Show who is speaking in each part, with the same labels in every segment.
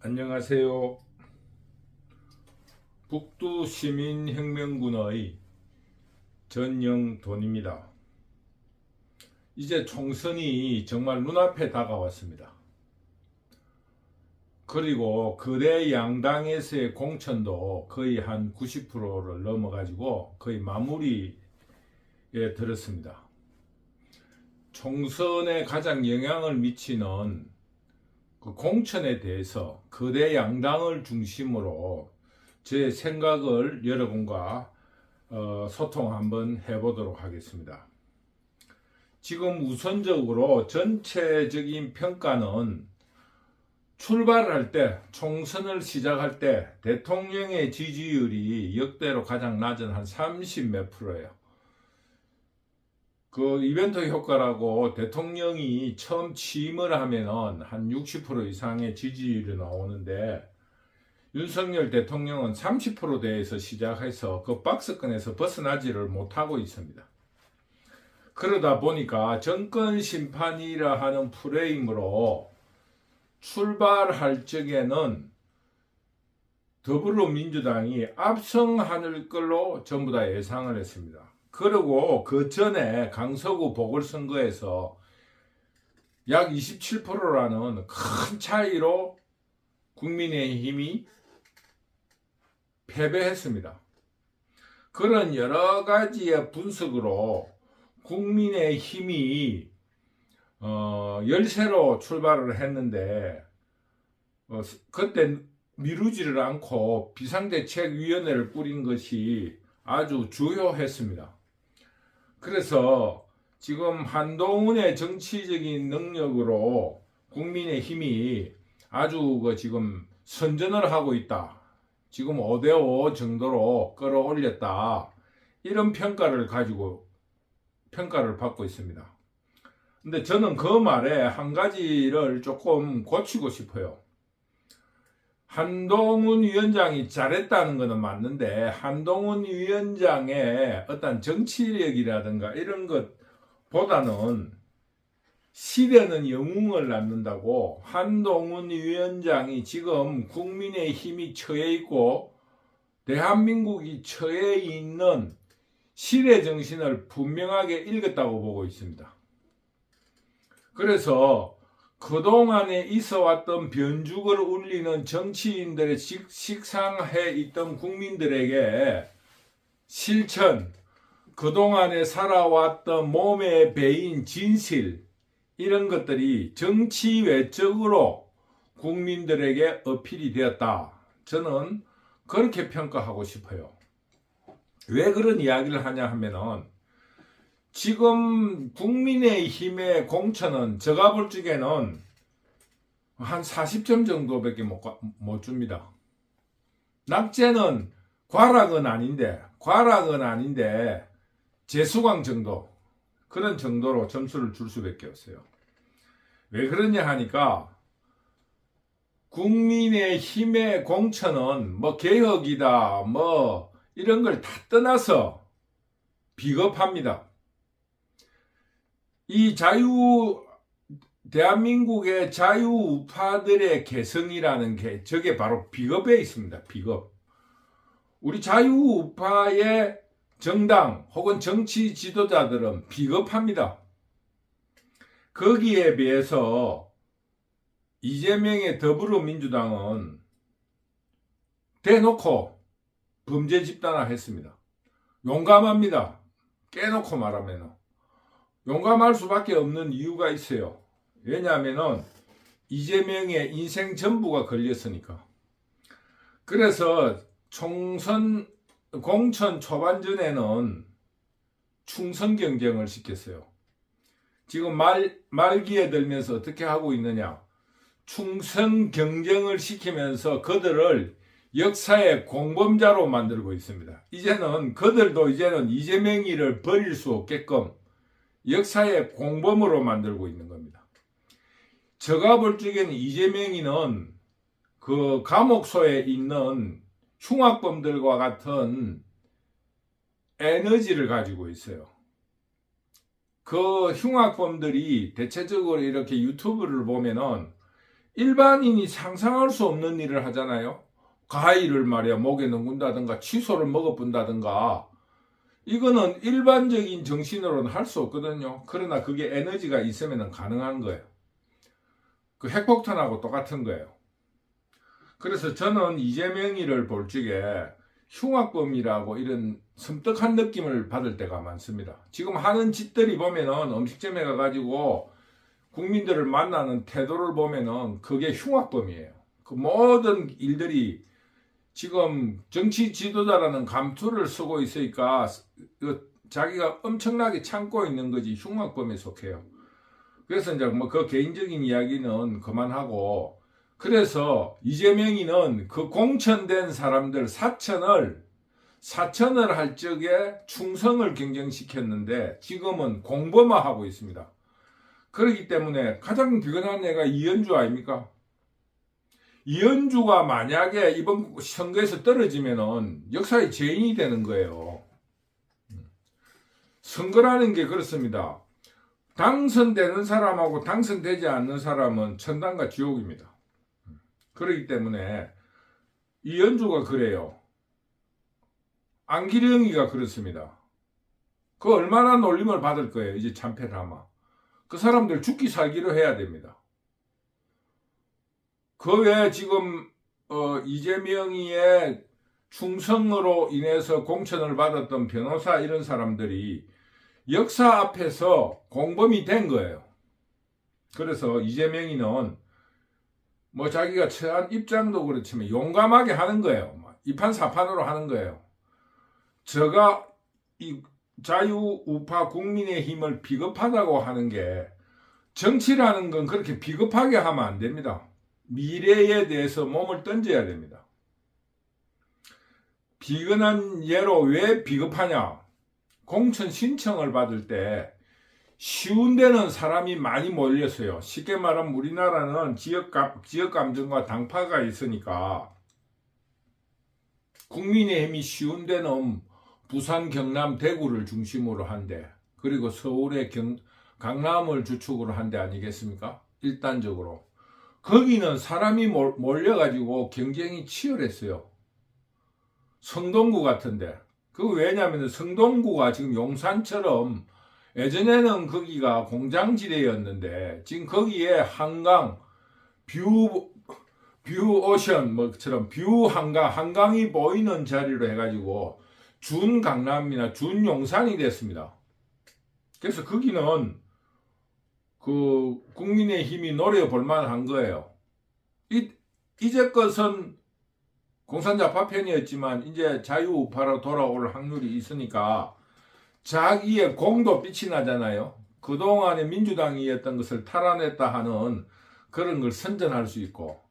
Speaker 1: 안녕하세요. 북두시민혁명군의 전영돈입니다. 이제 총선이 정말 눈앞에 다가왔습니다. 그리고 거대 양당에서의 공천도 거의 한 90%를 넘어가지고 거의 마무리에 들었습니다. 총선에 가장 영향을 미치는 그 공천에 대해서 거대 양당을 중심으로 제 생각을 여러분과 소통 한번 해보도록 하겠습니다. 지금 우선적으로 전체적인 평가는 출발할 때, 총선을 시작할 때 대통령의 지지율이 역대로 가장 낮은 한 30 몇 프로예요. 그 이벤트 효과라고 대통령이 처음 취임을 하면은 한 60% 이상의 지지율이 나오는데 윤석열 대통령은 30%대에서 시작해서 그 박스권에서 벗어나지를 못하고 있습니다. 그러다 보니까 정권 심판이라 하는 프레임으로 출발할 적에는 더불어민주당이 압승할 걸로 전부 다 예상을 했습니다. 그리고 그 전에 강서구 보궐선거에서 약 27%라는 큰 차이로 국민의힘이 패배했습니다. 그런 여러 가지의 분석으로 국민의힘이 열세로 출발을 했는데 그때 미루지를 않고 비상대책위원회를 꾸린 것이 아주 주요했습니다. 그래서 지금 한동훈의 정치적인 능력으로 국민의힘이 아주 지금 선전을 하고 있다. 지금 5대5 정도로 끌어올렸다. 이런 평가를 받고 있습니다. 근데 저는 그 말에 한 가지를 조금 고치고 싶어요. 한동훈 위원장이 잘했다는 것은 맞는데 한동훈 위원장의 어떤 정치력이라든가 이런 것보다는 시대는 영웅을 낳는다고 한동훈 위원장이 지금 국민의힘이 처해 있고 대한민국이 처해 있는 시대 정신을 분명하게 읽었다고 보고 있습니다. 그래서 그동안에 있어왔던 변죽을 울리는 정치인들의 식상해 있던 국민들에게 실천, 그동안에 살아왔던 몸에 배인 진실, 이런 것들이 정치 외적으로 국민들에게 어필이 되었다. 저는 그렇게 평가하고 싶어요. 왜 그런 이야기를 하냐 하면은 지금 국민의힘의 공천은 제가 볼 적에는 한 40점 정도밖에 못 줍니다. 낙제는 과락은 아닌데 재수강 정도, 그런 정도로 점수를 줄 수밖에 없어요. 왜 그러냐 하니까 국민의힘의 공천은 뭐 개혁이다 뭐 이런 걸 다 떠나서 비겁합니다. 이 대한민국의 자유우파들의 개성이라는 게 저게 바로 비겁에 있습니다. 비겁. 우리 자유우파의 정당 혹은 정치 지도자들은 비겁합니다. 거기에 비해서 이재명의 더불어민주당은 대놓고 범죄 집단화했습니다. 용감합니다. 깨놓고 말하면 용감할 수밖에 없는 이유가 있어요. 왜냐하면 이재명의 인생 전부가 걸렸으니까. 그래서 총선 공천 초반전에는 충성 경쟁을 시켰어요. 지금 말기에 들면서 어떻게 하고 있느냐. 충성 경쟁을 시키면서 그들을 역사의 공범자로 만들고 있습니다. 그들도 이제는 이재명이를 버릴 수 없게끔 역사의 공범으로 만들고 있는 겁니다. 제가 볼 적에는 이재명이는 그 감옥소에 있는 흉악범들과 같은 에너지를 가지고 있어요. 그 흉악범들이 대체적으로 이렇게 유튜브를 보면은 일반인이 상상할 수 없는 일을 하잖아요. 가위를 말이야 목에 넣는다든가 칫솔을 먹어본다든가. 이거는 일반적인 정신으로는 할 수 없거든요. 그러나 그게 에너지가 있으면 가능한 거예요. 그 핵폭탄하고 똑같은 거예요. 그래서 저는 이재명이를 볼 적에 흉악범이라고 이런 섬뜩한 느낌을 받을 때가 많습니다. 지금 하는 짓들이 보면은 음식점에 가가지고 국민들을 만나는 태도를 보면은 그게 흉악범이에요. 그 모든 일들이 지금 정치 지도자라는 감투를 쓰고 있으니까 자기가 엄청나게 참고 있는 거지 흉악범에 속해요. 그래서 이제 뭐 그 개인적인 이야기는 그만하고, 그래서 이재명이는 그 공천된 사람들 사천을 할 적에 충성을 경쟁시켰는데 지금은 공범화하고 있습니다. 그렇기 때문에 가장 비근한 애가 이현주 아닙니까? 이현주가 만약에 이번 선거에서 떨어지면은 역사의 죄인이 되는 거예요. 선거라는 게 그렇습니다. 당선되는 사람하고 당선되지 않는 사람은 천당과 지옥입니다. 그렇기 때문에 이현주가 그래요. 안기령이가 그렇습니다. 그 얼마나 놀림을 받을 거예요. 이제 참패를 하면. 그 사람들 죽기 살기로 해야 됩니다. 그 외에 지금 이재명이의 충성으로 인해서 공천을 받았던 변호사 이런 사람들이 역사 앞에서 공범이 된 거예요. 그래서 이재명이는 뭐 자기가 처한 입장도 그렇지만 용감하게 하는 거예요. 이판사판으로 하는 거예요. 제가 이 자유우파 국민의힘을 비겁하다고 하는 게, 정치라는 건 그렇게 비겁하게 하면 안 됩니다. 미래에 대해서 몸을 던져야 됩니다. 비근한 예로 왜 비겁하냐? 공천 신청을 받을 때 쉬운 데는 사람이 많이 몰렸어요. 쉽게 말하면 우리나라는 지역 감정과 당파가 있으니까 국민의힘이 쉬운 데는 부산, 경남, 대구를 중심으로 한대, 그리고 서울의 강남을 주축으로 한대 아니겠습니까? 일단적으로. 거기는 사람이 몰려가지고 경쟁이 치열했어요. 성동구 같은데. 그 왜냐하면 성동구가 지금 용산처럼 예전에는 거기가 공장지대였는데 지금 거기에 한강, 뷰 오션 뭐처럼 뷰 한강이 보이는 자리로 해가지고 준 강남이나 준 용산이 됐습니다. 그래서 거기는 그 국민의힘이 노려볼 만한 거예요. 이제껏은 공산좌파 편이었지만 이제 자유우파로 돌아올 확률이 있으니까 자기의 공도 빛이 나잖아요. 그동안에 민주당이었던 것을 탈환했다 하는 그런 걸 선전할 수 있고,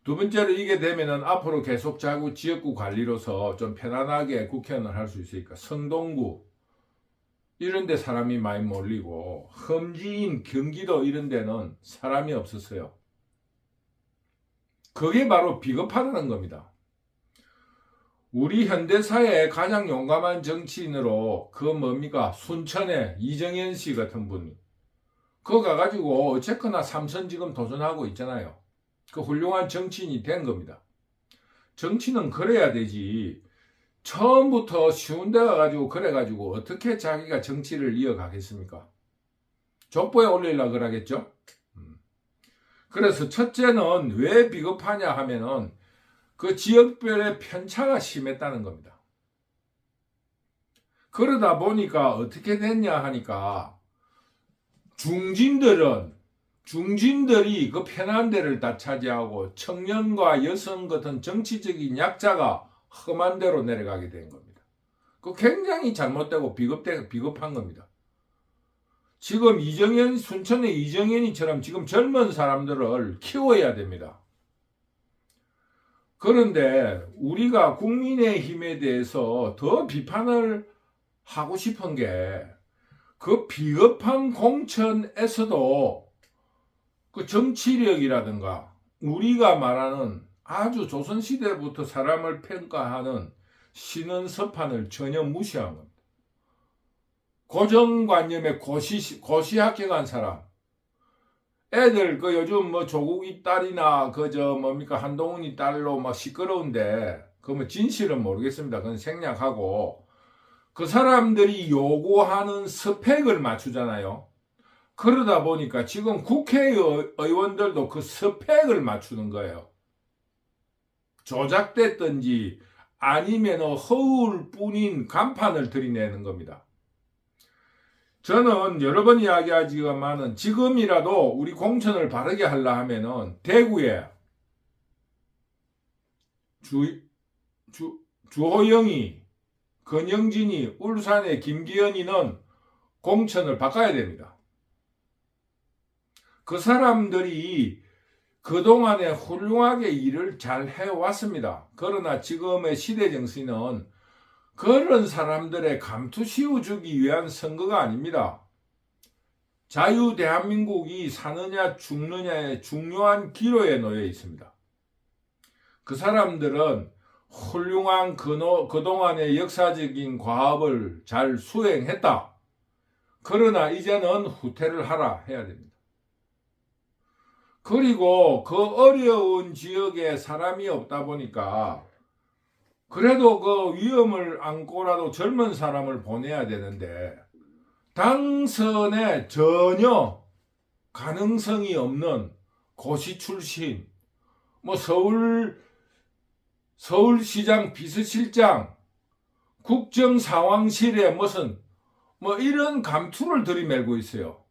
Speaker 1: 두 번째로 이게 되면은 앞으로 계속 자구 지역구 관리로서 좀 편안하게 국회의원을 할 수 있으니까 성동구 이런 데 사람이 많이 몰리고, 험지인 경기도 이런 데는 사람이 없었어요. 그게 바로 비겁하다는 겁니다. 우리 현대사회의 가장 용감한 정치인으로 그 뭡니까? 순천의 이정현 씨 같은 분이 그거 가가지고 어쨌거나 삼선 지금 도전하고 있잖아요. 그 훌륭한 정치인이 된 겁니다. 정치는 그래야 되지. 처음부터 쉬운 데 가가지고 그래가지고 어떻게 자기가 정치를 이어가겠습니까? 족보에 올리려고 그러겠죠? 그래서 첫째는 왜 비겁하냐 하면은 그 지역별의 편차가 심했다는 겁니다. 그러다 보니까 어떻게 됐냐 하니까 중진들이 그 편한 데를 다 차지하고 청년과 여성 같은 정치적인 약자가 험한 데로 내려가게 된 겁니다. 그 굉장히 잘못되고 비겁한 겁니다. 지금 순천의 이정현이처럼 지금 젊은 사람들을 키워야 됩니다. 그런데 우리가 국민의힘에 대해서 더 비판을 하고 싶은 게, 그 비겁한 공천에서도 그 정치력이라든가 우리가 말하는 아주 조선시대부터 사람을 평가하는 신원서판을 전혀 무시한 겁니다. 고정관념에 고시 합격한 사람, 애들 그 요즘 뭐 조국이 딸이나 그저 뭡니까 한동훈이 딸로 막 시끄러운데 그 뭐 진실은 모르겠습니다. 그건 생략하고 그 사람들이 요구하는 스펙을 맞추잖아요. 그러다 보니까 지금 국회의원들도 그 스펙을 맞추는 거예요. 조작됐든지 아니면 허울 뿐인 간판을 들이내는 겁니다. 저는 여러 번 이야기하지만은 지금이라도 우리 공천을 바르게 하려 하면은 대구에 주호영이, 권영진이, 울산의 김기현이는 공천을 바꿔야 됩니다. 그 사람들이 그동안에 훌륭하게 일을 잘 해왔습니다. 그러나 지금의 시대 정신은 그런 사람들의 감투 씌워주기 위한 선거가 아닙니다. 자유 대한민국이 사느냐 죽느냐의 중요한 기로에 놓여 있습니다. 그 사람들은 훌륭한 그동안의 역사적인 과업을 잘 수행했다. 그러나 이제는 후퇴를 하라 해야 됩니다. 그리고 그 어려운 지역에 사람이 없다 보니까 그래도 그 위험을 안고라도 젊은 사람을 보내야 되는데 당선에 전혀 가능성이 없는 고시 출신, 뭐 서울시장 비서실장, 국정상황실에 무슨 뭐 이런 감투를 들이밀고 있어요.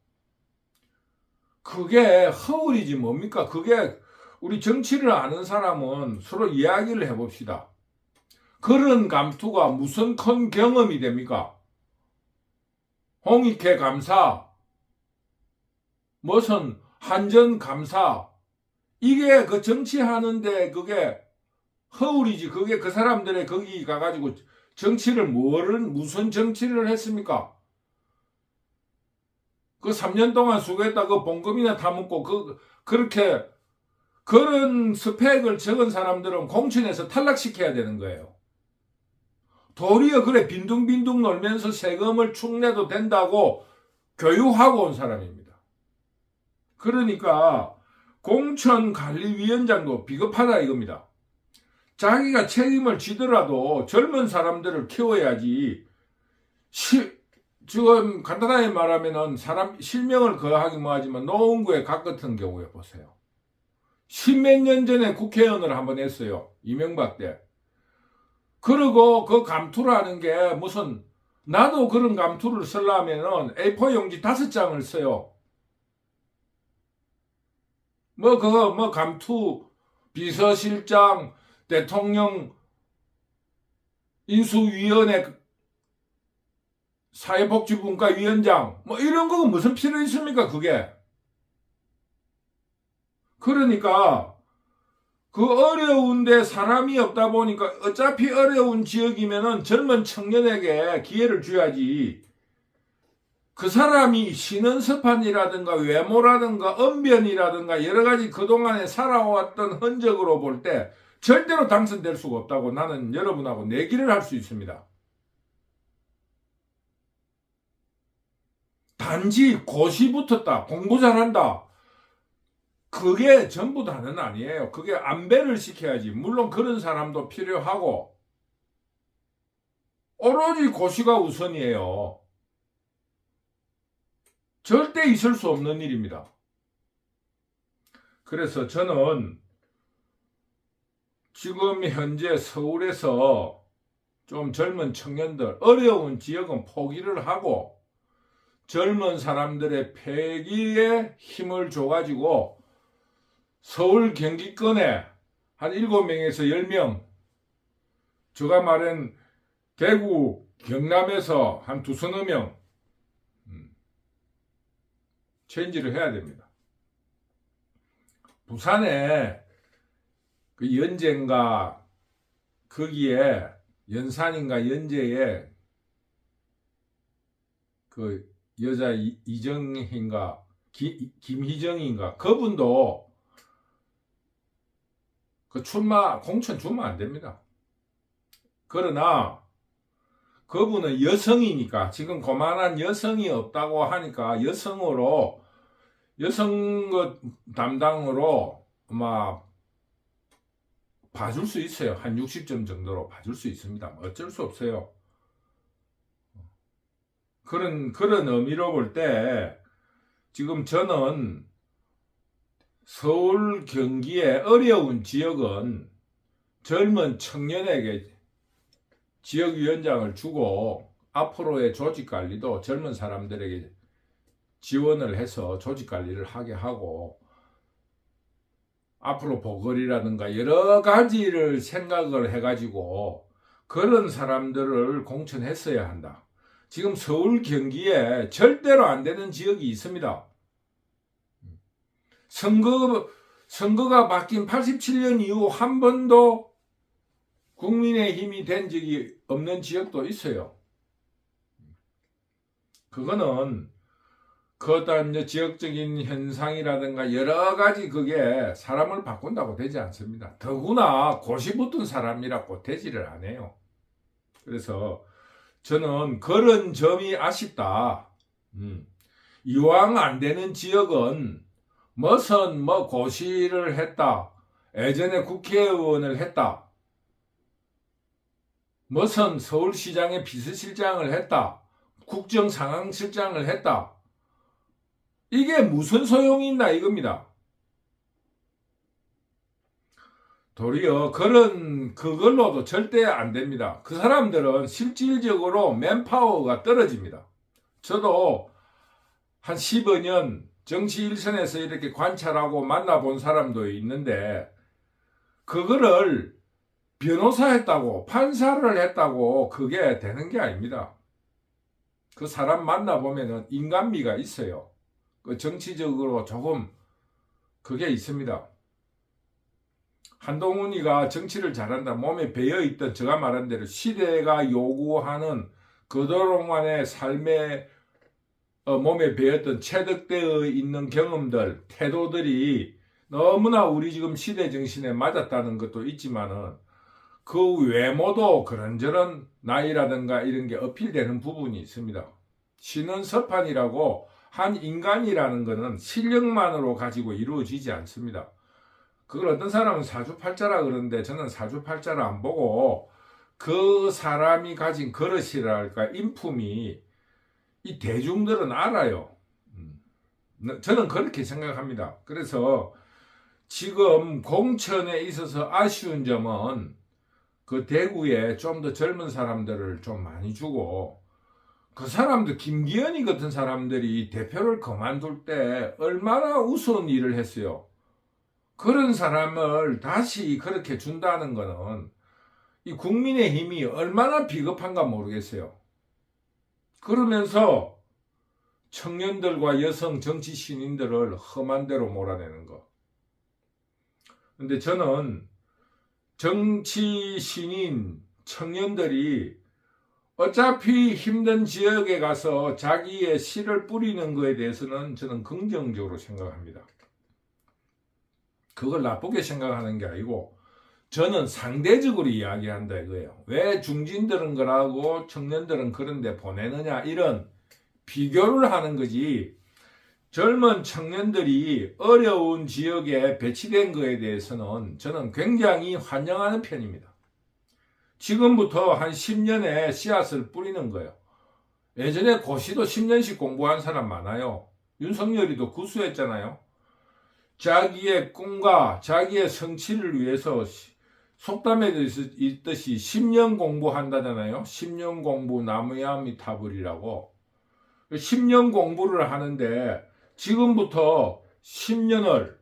Speaker 1: 그게 허울이지 뭡니까? 그게 우리 정치를 아는 사람은 서로 이야기를 해봅시다. 그런 감투가 무슨 큰 경험이 됩니까? 홍익회 감사, 무슨 한전 감사, 이게 그 정치하는데 그게 허울이지. 그게 그 사람들의 거기 가가지고 정치를 무슨 정치를 했습니까? 그 3년 동안 수고했다 그 봉급이나 다 먹고 그렇게 그런 스펙을 적은 사람들은 공천에서 탈락시켜야 되는 거예요. 도리어 그래 빈둥빈둥 놀면서 세금을 축내도 된다고 교육하고 온 사람입니다. 그러니까 공천관리위원장도 비겁하다 이겁니다. 자기가 책임을 지더라도 젊은 사람들을 키워야지. 지금 간단하게 말하면은 사람 실명을 거하기 뭐하지만 노원구의 각 같은 경우에 보세요. 십몇 년 전에 국회의원을 한번 했어요. 이명박 때. 그리고 그 감투를 하는 게 무슨 나도 그런 감투를 쓰려면은 A4 용지 5장을 써요. 감투 비서실장 대통령 인수위원회 사회복지분과위원장 이런 거가 무슨 필요 있습니까 그게. 그러니까 그 어려운데 사람이 없다 보니까 어차피 어려운 지역이면은 젊은 청년에게 기회를 줘야지. 그 사람이 신원서판이라든가 외모라든가 언변이라든가 여러 가지 그동안에 살아왔던 흔적으로 볼 때 절대로 당선될 수가 없다고 나는 여러분하고 내기를 할 수 있습니다. 단지 고시 붙었다, 공부 잘한다, 그게 전부 다는 아니에요. 그게 안배를 시켜야지. 물론 그런 사람도 필요하고 오로지 고시가 우선이에요. 절대 있을 수 없는 일입니다. 그래서 저는 지금 현재 서울에서 좀 젊은 청년들, 어려운 지역은 포기를 하고 젊은 사람들의 패기에 힘을 줘가지고 서울 경기권에 한 7명에서 10명, 제가 말한 대구, 경남에서 한 2~3명 체인지를 해야 됩니다. 부산에 그 연제인가 거기에 연산인가 연제에 그 여자 이정희인가 김희정인가 그분도 그 공천 주면 안 됩니다. 그러나 그분은 여성이니까 지금 그만한 여성이 없다고 하니까 여성으로 여성 담당으로 막 봐줄 수 있어요. 한 60점 정도로 봐줄 수 있습니다. 어쩔 수 없어요. 그런 의미로 볼 때 지금 저는 서울 경기의 어려운 지역은 젊은 청년에게 지역위원장을 주고 앞으로의 조직관리도 젊은 사람들에게 지원을 해서 조직관리를 하게 하고 앞으로 보궐이라든가 여러 가지를 생각을 해가지고 그런 사람들을 공천했어야 한다. 지금 서울 경기에 절대로 안 되는 지역이 있습니다. 선거가 바뀐 87년 이후 한 번도 국민의힘이 된 적이 없는 지역도 있어요. 그거는 어떤 지역적인 현상이라든가 여러 가지 그게 사람을 바꾼다고 되지 않습니다. 더구나 고시 붙은 사람이라고 되지를 않아요. 그래서 저는 그런 점이 아쉽다. 이왕 안 되는 지역은 무슨 고시를 했다. 예전에 국회의원을 했다. 무슨 서울시장의 비서실장을 했다. 국정상황실장을 했다. 이게 무슨 소용이 있나 이겁니다. 도리어 그걸로도 절대 안 됩니다. 그 사람들은 실질적으로 맨파워가 떨어집니다. 저도 한 10여 년 정치 일선에서 이렇게 관찰하고 만나본 사람도 있는데 그거를 변호사 했다고 판사를 했다고 그게 되는 게 아닙니다. 그 사람 만나보면은 인간미가 있어요. 그 정치적으로 조금 그게 있습니다. 한동훈이가 정치를 잘한다. 몸에 배어있던 제가 말한 대로 시대가 요구하는 그동안의 삶에 몸에 배었던 체득되어 있는 경험들, 태도들이 너무나 우리 지금 시대 정신에 맞았다는 것도 있지만은 그 외모도 그런저런 나이라든가 이런 게 어필되는 부분이 있습니다. 신은 서판이라고 한 인간이라는 것은 실력만으로 가지고 이루어지지 않습니다. 그걸 어떤 사람은 사주팔자라 그러는데 저는 사주팔자를 안 보고 그 사람이 가진 그릇이랄까 인품이 이 대중들은 알아요. 저는 그렇게 생각합니다. 그래서 지금 공천에 있어서 아쉬운 점은 그 대구에 좀 더 젊은 사람들을 좀 많이 주고 그 사람들 김기현이 같은 사람들이 대표를 그만둘 때 얼마나 우스운 일을 했어요. 그런 사람을 다시 그렇게 준다는 거는 이 국민의힘이 얼마나 비겁한가 모르겠어요. 그러면서 청년들과 여성 정치 신인들을 험한 대로 몰아내는 거. 근데 저는 정치 신인 청년들이 어차피 힘든 지역에 가서 자기의 씨를 뿌리는 거에 대해서는 저는 긍정적으로 생각합니다. 그걸 나쁘게 생각하는 게 아니고 저는 상대적으로 이야기한다 이거예요. 왜 중진들은 그러고 청년들은 그런데 보내느냐 이런 비교를 하는 거지. 젊은 청년들이 어려운 지역에 배치된 거에 대해서는 저는 굉장히 환영하는 편입니다. 지금부터 한 10년의 씨앗을 뿌리는 거예요. 예전에 고시도 10년씩 공부한 사람 많아요. 윤석열이도 구수했잖아요. 자기의 꿈과 자기의 성취를 위해서 속담에 있듯이 10년 공부한다잖아요. 10년 공부 나무야 미타불이라고. 10년 공부를 하는데 지금부터 10년을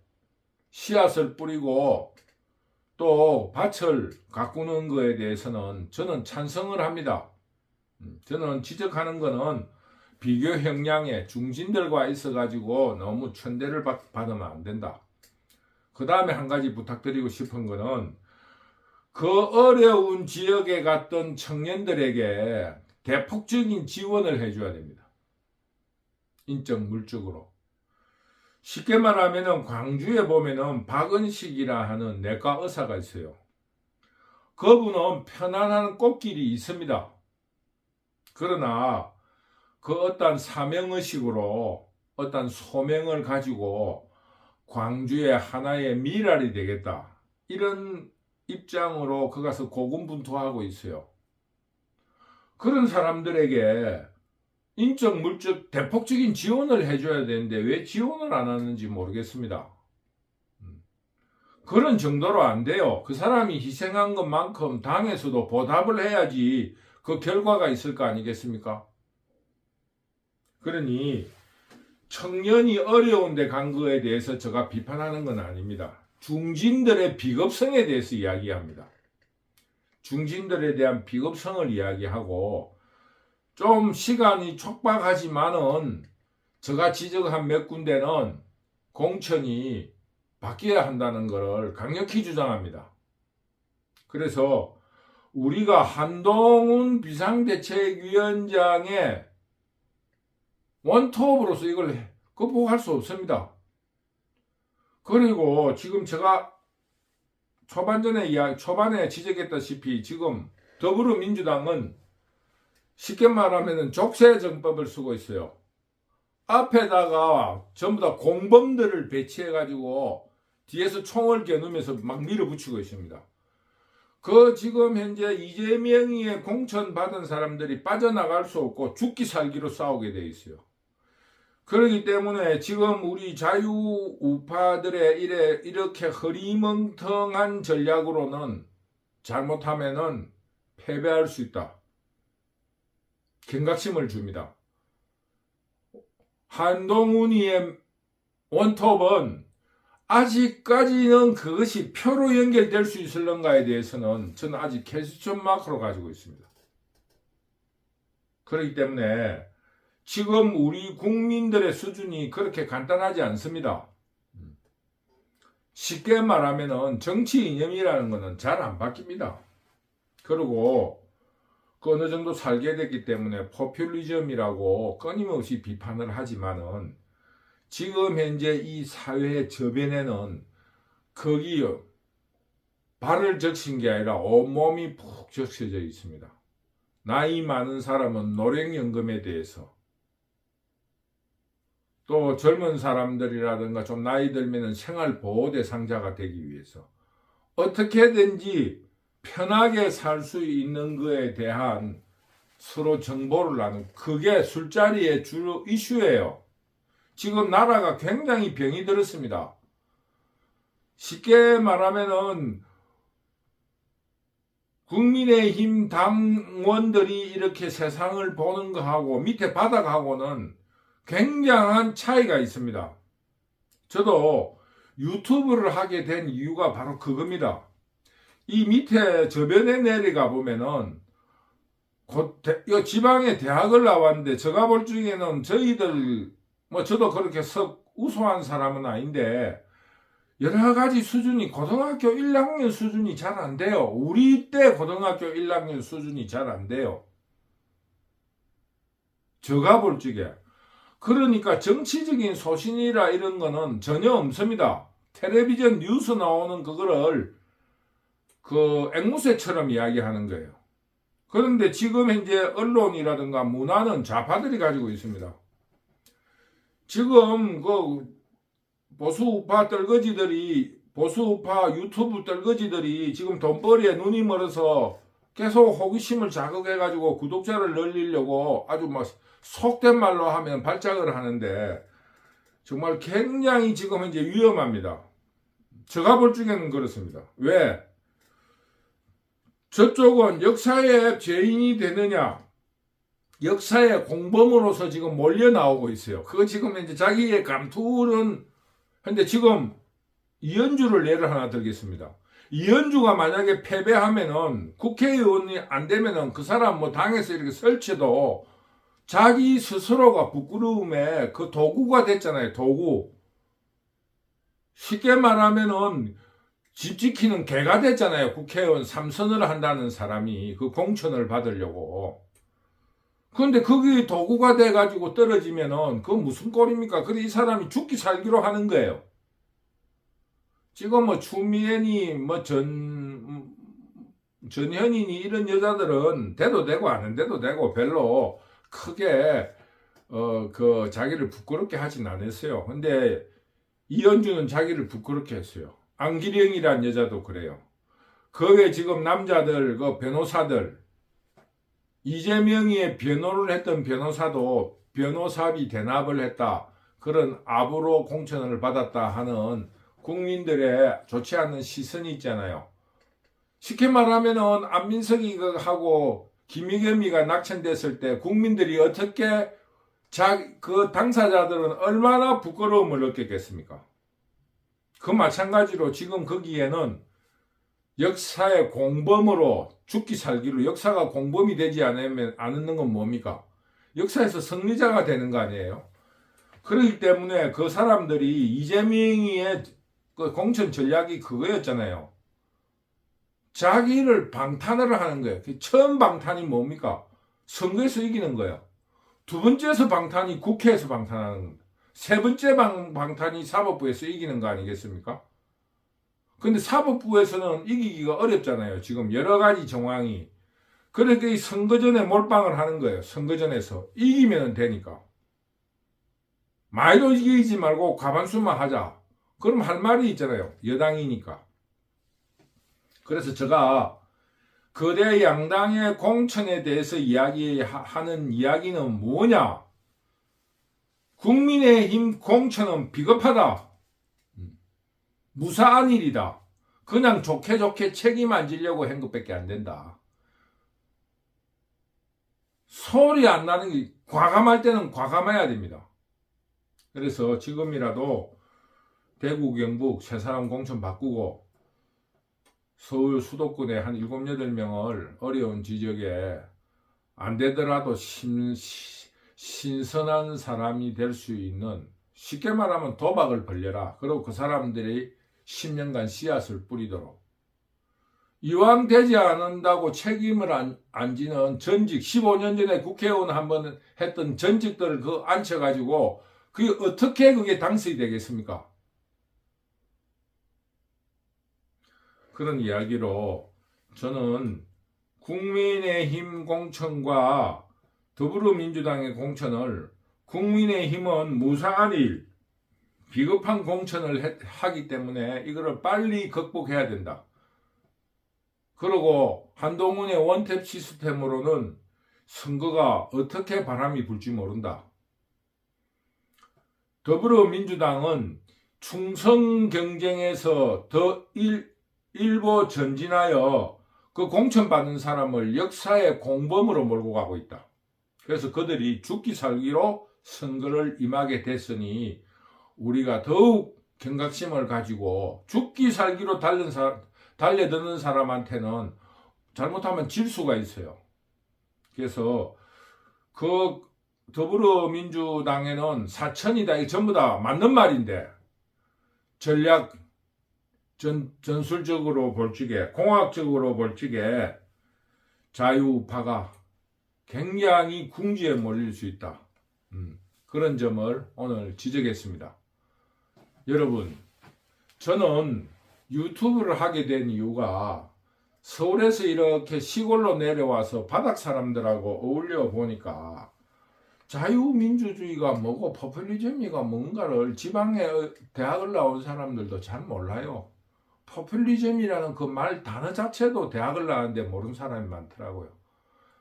Speaker 1: 씨앗을 뿌리고 또 밭을 가꾸는 거에 대해서는 저는 찬성을 합니다. 저는 지적하는 거는 비교 형량에 중진들과 있어가지고 너무 천대를 받으면 안 된다. 그 다음에 한 가지 부탁드리고 싶은 거는 그 어려운 지역에 갔던 청년들에게 대폭적인 지원을 해줘야 됩니다. 인적 물적으로. 쉽게 말하면은 광주에 보면은 박은식이라 하는 내과 의사가 있어요. 그분은 편안한 꽃길이 있습니다. 그러나 그 어떤 사명의식으로 어떤 소명을 가지고 광주의 하나의 미랄이 되겠다. 이런 입장으로 거기서 고군분투하고 있어요. 그런 사람들에게 인적, 물적, 대폭적인 지원을 해줘야 되는데 왜 지원을 안 하는지 모르겠습니다. 그런 정도로 안 돼요. 그 사람이 희생한 것만큼 당에서도 보답을 해야지 그 결과가 있을 거 아니겠습니까? 그러니 청년이 어려운데 간 거에 대해서 제가 비판하는 건 아닙니다. 중진들의 비겁성에 대해서 이야기합니다. 중진들에 대한 비겁성을 이야기하고 좀 시간이 촉박하지만은 제가 지적한 몇 군데는 공천이 바뀌어야 한다는 것을 강력히 주장합니다. 그래서 우리가 한동훈 비상대책위원장의 원톱으로서 이걸 극복할 수 없습니다. 그리고 지금 제가 초반에 지적했다시피 지금 더불어민주당은 쉽게 말하면 족쇄정법을 쓰고 있어요. 앞에다가 전부 다 공범들을 배치해가지고 뒤에서 총을 겨누면서 막 밀어붙이고 있습니다. 그 지금 현재 이재명이의 공천 받은 사람들이 빠져나갈 수 없고 죽기 살기로 싸우게 돼 있어요. 그렇기 때문에 지금 우리 자유우파들의 이렇게 허리멍텅한 전략으로는 잘못하면은 패배할 수 있다. 경각심을 줍니다. 한동훈이의 원톱은 아직까지는 그것이 표로 연결될 수 있을런가에 대해서는 저는 아직 퀘스천 마크로 가지고 있습니다. 그렇기 때문에 지금 우리 국민들의 수준이 그렇게 간단하지 않습니다. 쉽게 말하면 정치 이념이라는 것은 잘 안 바뀝니다. 그리고 그 어느 정도 살게 됐기 때문에 포퓰리즘이라고 끊임없이 비판을 하지만은 지금 현재 이 사회의 저변에는 거기 발을 적신 게 아니라 온몸이 푹 적셔져 있습니다. 나이 많은 사람은 노령연금에 대해서, 또 젊은 사람들이라든가 좀 나이 들면 생활보호 대상자가 되기 위해서 어떻게든지 편하게 살 수 있는 거에 대한 서로 정보를 나누는, 그게 술자리의 주로 이슈예요. 지금 나라가 굉장히 병이 들었습니다. 쉽게 말하면은 국민의힘 당원들이 이렇게 세상을 보는 거하고 밑에 바닥하고는 굉장한 차이가 있습니다. 저도 유튜브를 하게 된 이유가 바로 그겁니다. 이 밑에 저변에 내려가 보면은 지방의 대학을 나왔는데 제가 볼 중에는 저희들 저도 그렇게 썩 우수한 사람은 아닌데 여러 가지 수준이 고등학교 1학년 수준이 잘 안 돼요. 우리 때 고등학교 1학년 수준이 잘 안 돼요. 제가 볼 적에. 그러니까 정치적인 소신이라 이런 거는 전혀 없습니다. 텔레비전 뉴스 나오는 그거를 그 앵무새처럼 이야기하는 거예요. 그런데 지금 현재 언론이라든가 문화는 좌파들이 가지고 있습니다. 지금 그 보수우파 유튜브 떨거지들이 지금 돈벌이에 눈이 멀어서 계속 호기심을 자극해가지고 구독자를 늘리려고 아주 막 속된 말로 하면 발작을 하는데 정말 굉장히 지금 현재 위험합니다. 제가 볼 적에는 그렇습니다. 왜? 저쪽은 역사의 죄인이 되느냐, 역사의 공범으로서 지금 몰려 나오고 있어요. 그거 지금 이제 자기의 감투는, 근데 지금 이현주를 예를 하나 들겠습니다. 이현주가 만약에 패배하면은 국회의원이 안 되면은 그 사람 당에서 이렇게 설치도 자기 스스로가 부끄러움에 그 도구가 됐잖아요. 도구. 쉽게 말하면은 집 지키는 개가 됐잖아요. 국회의원 3선을 한다는 사람이 그 공천을 받으려고. 그런데 그게 도구가 돼가지고 떨어지면은 그건 무슨 꼴입니까? 그래 이 사람이 죽기 살기로 하는 거예요. 지금 추미애니 전현인이 이런 여자들은 돼도 되고 안 돼도 되고 별로 크게 자기를 부끄럽게 하진 않았어요. 근데 이현주는 자기를 부끄럽게 했어요. 안기령이란 여자도 그래요. 거기에 지금 남자들, 변호사들, 이재명이의 변호를 했던 변호사도 변호사비 대납을 했다. 그런 압으로 공천을 받았다 하는 국민들의 좋지 않은 시선이 있잖아요. 쉽게 말하면은 안민석이 하고 김의겸이가 낙천됐을 때 국민들이 어떻게 그 당사자들은 얼마나 부끄러움을 느꼈겠습니까? 그 마찬가지로 지금 거기에는 역사의 공범으로 죽기 살기로 역사가 공범이 되지 않는 건 뭡니까? 역사에서 승리자가 되는 거 아니에요? 그렇기 때문에 그 사람들이 이재명의 그 공천 전략이 그거였잖아요. 자기를 방탄을 하는 거예요. 처음 방탄이 뭡니까? 선거에서 이기는 거예요. 두 번째에서 방탄이 국회에서 방탄하는 겁니다. 세 번째 방탄이 사법부에서 이기는 거 아니겠습니까? 근데 사법부에서는 이기기가 어렵잖아요. 지금 여러 가지 정황이. 그러니까 이 선거전에 몰빵을 하는 거예요. 선거전에서. 이기면 되니까. 많이도 이기지 말고 과반수만 하자. 그럼 할 말이 있잖아요. 여당이니까. 그래서 제가 거대 양당의 공천에 대해서 이야기하는 이야기는 뭐냐? 국민의힘 공천은 비겁하다. 무사한 일이다. 그냥 좋게 책임 안 지려고 한 것밖에 안 된다. 소리 안 나는 게 과감할 때는 과감해야 됩니다. 그래서 지금이라도 대구, 경북 세 사람 공천 바꾸고 서울 수도권에 한 7, 8명을 어려운 지역에 안 되더라도 신선한 사람이 될 수 있는, 쉽게 말하면 도박을 벌려라. 그리고 그 사람들이 10년간 씨앗을 뿌리도록. 이왕 되지 않는다고 책임을 안 지는 전직, 15년 전에 국회의원 한번 했던 전직들을 앉혀가지고 그게 어떻게 그게 당선이 되겠습니까? 그런 이야기로 저는 국민의힘 공천과 더불어민주당의 공천을, 국민의힘은 무사한 일, 비겁한 공천을 하기 때문에 이거를 빨리 극복해야 된다. 그리고 한동훈의 원탭 시스템으로는 선거가 어떻게 바람이 불지 모른다. 더불어민주당은 충성 경쟁에서 더 일보 전진하여 그 공천받는 사람을 역사의 공범으로 몰고 가고 있다. 그래서 그들이 죽기 살기로 선거를 임하게 됐으니 우리가 더욱 경각심을 가지고 죽기 살기로 달려드는 사람한테는 잘못하면 질 수가 있어요. 그래서 그 더불어민주당에는 사천이다. 이게 전부 다 맞는 말인데 전략, 전술적으로 볼 적에, 공학적으로 볼 적에 자유우파가 굉장히 궁지에 몰릴 수 있다. 그런 점을 오늘 지적했습니다. 여러분, 저는 유튜브를 하게 된 이유가 서울에서 이렇게 시골로 내려와서 바닥 사람들하고 어울려 보니까 자유민주주의가 뭐고 포퓰리즘이가 뭔가를 지방에 대학을 나온 사람들도 잘 몰라요. 포퓰리즘이라는 그 말 단어 자체도 대학을 나왔는데 모르는 사람이 많더라고요.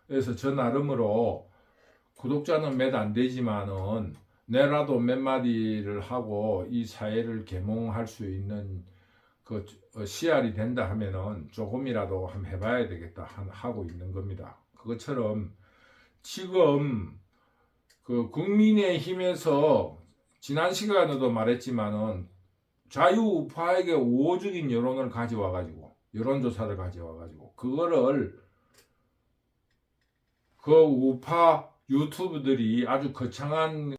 Speaker 1: 그래서 저 나름으로 구독자는 몇 안 되지만은 내라도 몇 마디를 하고 이 사회를 계몽할 수 있는 그 씨알이 된다 하면은 조금이라도 한번 해봐야 되겠다 하고 있는 겁니다. 그것처럼 지금 그 국민의힘에서 지난 시간에도 말했지만은 자유우파에게 우호적인 여론을 가져와가지고, 여론조사를 가져와가지고 그거를 그 우파 유튜브들이 아주 거창한